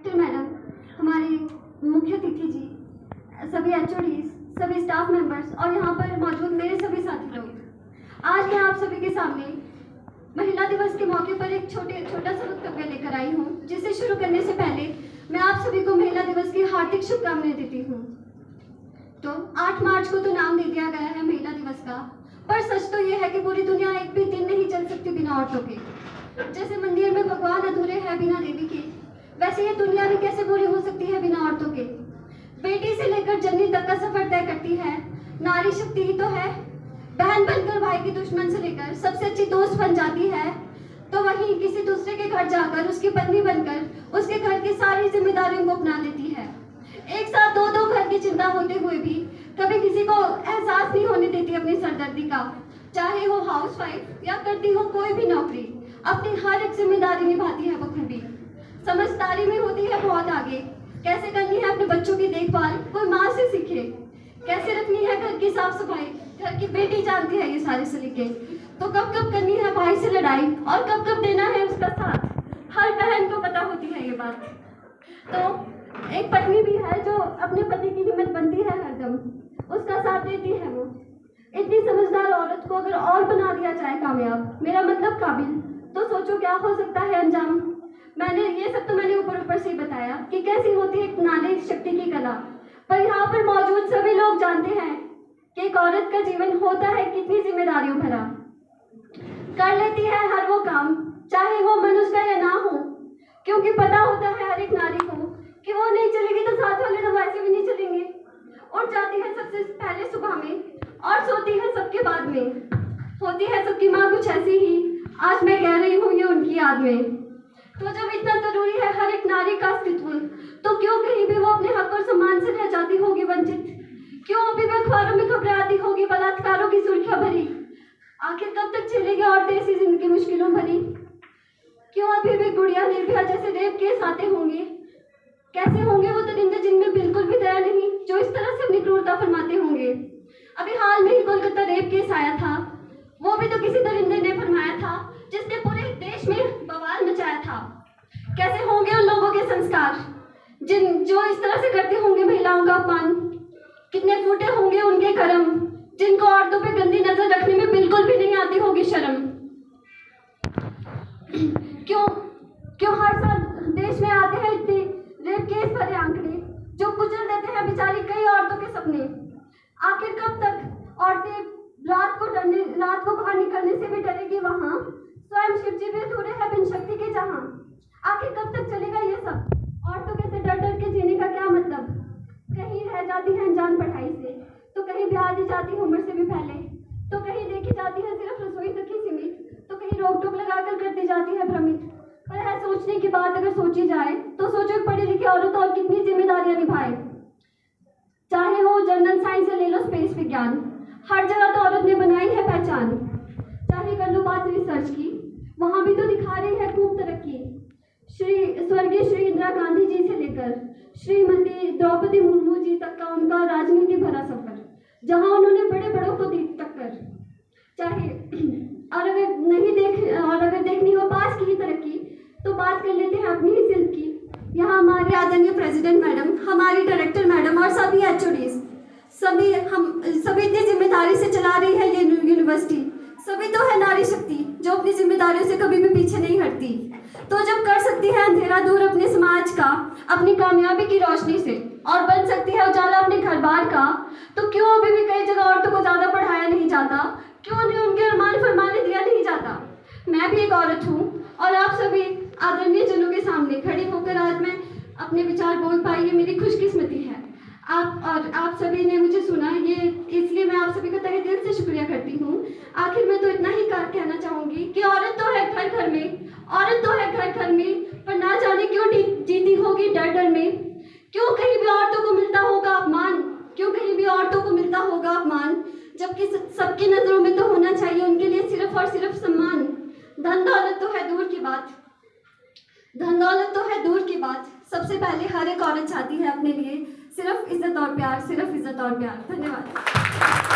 Madam, हमारे मुख्य अतिथि जी, सभी एचओडीज, सभी स्टाफ मेंबर्स और यहाँ पर मौजूद मेरे सभी साथी लोग, आज मैं आप सभी के सामने महिला दिवस के मौके पर एक छोटा सा वक्तव्य लेकर आई हूँ, जिसे शुरू करने से पहले मैं आप सभी को महिला दिवस की हार्दिक शुभकामनाएं देती हूँ। तो 8 मार्च को तो नाम दे दिया गया है महिला दिवस का, पर सच तो ये है कि पूरी दुनिया एक भी दिन नहीं चल सकती बिना औरतों के। जैसे मंदिर में भगवान अधूरे हैं बिना देवी के, वैसे ये दुनिया भी कैसे पूरी हो सकती है बिना औरतों के। बेटी से लेकर जननी तक का सफर तय करती है नारी शक्ति ही तो है। बहन बनकर भाई की दुश्मन से लेकर सबसे अच्छी दोस्त बन जाती है, तो वहीं किसी दूसरे के घर जाकर उसकी पत्नी बनकर उसके घर की सारी जिम्मेदारियों को अपना लेती है। एक साथ दो घर की चिंता होते हुए भी कभी किसी को एहसास नहीं होने देती अपनी सरदर्दी का, चाहे वो हाउसवाइफ या करती हो कोई भी नौकरी, अपनी हर एक जिम्मेदारी निभाती है बखूबी। समझदारी में होती है बहुत आगे, कैसे करनी है अपने बच्चों की देखभाल कोई माँ से सीखे, कैसे रखनी है घर की साफ सफाई घर की बेटी जानती है ये सारे सलीके। तो कब कब करनी है भाई से लड़ाई और कब कब देना है उसका साथ, हर बहन को पता होती है ये बात। तो एक पत्नी भी है जो अपने पति की हिम्मत बनती है हरदम, उसका साथ देती है वो। इतनी समझदार औरत को अगर और बना दिया जाए कामयाब, मेरा मतलब काबिल, तो सोचो क्या हो सकता है अंजाम। ये सब तो मैंने ऊपर से ही बताया कि कैसी होती है एक नारी शक्ति की कला, पर यहाँ पर मौजूद सभी लोग जानते हैं कि एक औरत का जीवन होता है कितनी जिम्मेदारियों भरा। कर लेती है हर वो काम, चाहे वो मन उसका या ना हो, क्योंकि पता होता है हर एक नारी को कि वो नहीं चलेगी तो साथ वाले तो वैसे भी नहीं चलेंगे। उठ जाती है सबसे पहले सुबह में और सोती है सबके बाद में। होती है सबकी माँ कुछ ऐसी ही, आज मैं कह रही हूँ ये उनकी याद में। तो जब इतना जरूरी है हर एक नारी का अस्तित्व, तो क्यों कहीं भी वो अपने हक और सम्मान से रह जाती होगी वंचित? क्यों अभी भी अखबारों में खबरें आती होगी बलात्कारों की सुर्खियां भरी? आखिर कब तक चलेगी औरतें ऐसी जिंदगी मुश्किलों भरी? क्यों अभी भी गुड़िया निर्भया जैसे रेप केस आते होंगे? कैसे होंगे वो दरिंदे जिनमें बिल्कुल भी दया नहीं, जो इस तरह से अपनी क्रूरता फरमाते होंगे? अभी हाल में ही कोलकाता रेप केस आया था, वो भी तो किसी दरिंदे ने फरमाया था जिसने पूरे देश में बवाल मचाया था। कैसे होंगे उन लोगों के संस्कार जो इस तरह से करते होंगे महिलाओं का अपमान? कितने फूटे होंगे उनके कर्म जिनको औरतों पे गंदी नजर रखने में बिल्कुल भी नहीं आती होगी शर्म? क्यों हर साल देश में आते हैं इतने रेप केस भरे आंकड़े जो कुचल देते हैं बेचारी कई औरतों के सपने? आखिर कब तक औरतें रात को बाहर निकलने से भी डरेगी वहां, स्वयं शिवजी भी अधूरे है बिन शक्ति के जहां। आखिर कब तक चलेगा ये सब? औरतों के से डर डर के जीने का क्या मतलब? कहीं रह जाती है अनजान पढ़ाई से, तो कहीं ब्याह दी जाती है उम्र से भी पहले, तो कहीं देखी जाती है सिर्फ रसोई तक ही सीमित, तो कहीं रोक टोक लगाकर कर दी जाती है भ्रमित। पर है सोचने की बात अगर सोची जाए तो सोचो पढ़ी लिखी औरत और कितनी जिम्मेदारियां निभाए। चाहे वो जनरल साइंस या ले लो स्पेस विज्ञान, हर जगह तो औरत ने बनाई है पहचान। चाहे कर लो बात रिसर्च की, वहां भी तो दिखा रही है खूब तरक्की। स्वर्गीय श्री इंदिरा गांधी जी से लेकर श्रीमती द्रौपदी मुर्मू जी तक का उनका राजनीति भरा सफर, जहां उन्होंने बड़े बड़ों को दी टक्कर। चाहे अगर देखनी हो पास की ही तरक्की, तो बात कर लेते हैं अपनी ही सिल्क की। यहाँ हमारे आदरणीय प्रेसिडेंट मैडम, हमारी डायरेक्टर मैडम और सभी एचओडीज, सभी इतनी जिम्मेदारी से चला रही है ये यूनिवर्सिटी। सभी तो है नारी शक्ति जो अपनी जिम्मेदारियों से कभी भी पीछे नहीं हटती। तो जब कर सकती है अंधेरा दूर अपने समाज का अपनी कामयाबी की रोशनी से, और बन सकती है उजाला अपने घर बार का, तो क्यों अभी भी कई जगह औरतों को ज्यादा पढ़ाया नहीं जाता? क्यों उन्हें उनके अरमान फरमाने दिया नहीं जाता? मैं भी एक औरत हूँ और आप सभी आदरणीय जनों के सामने खड़ी होकर आज मैं अपने विचार बोल पाई, ये मेरी खुशकिस्मती है। आप सभी ने मुझे सुना, ये इसलिए मैं आप सभी का तहे दिल से शुक्रिया करती हूँ। आखिर मैं तो इतना ही कहना चाहूंगी कि औरत तो है घर घर में, औरत तो है घर घर में, पर ना जाने क्यों जीती होगी डर डर में। क्यों कहीं भी औरतों को मिलता होगा अपमान, क्यों कहीं भी औरतों को मिलता होगा अपमान, जबकि सबकी नजरों में तो होना चाहिए उनके लिए सिर्फ और सिर्फ सम्मान। धन दौलत तो है दूर की बात, सबसे पहले हर एक औरत चाहती है अपने लिए सिर्फ इज्जत और प्यार, सिर्फ इज्जत और प्यार। धन्यवाद।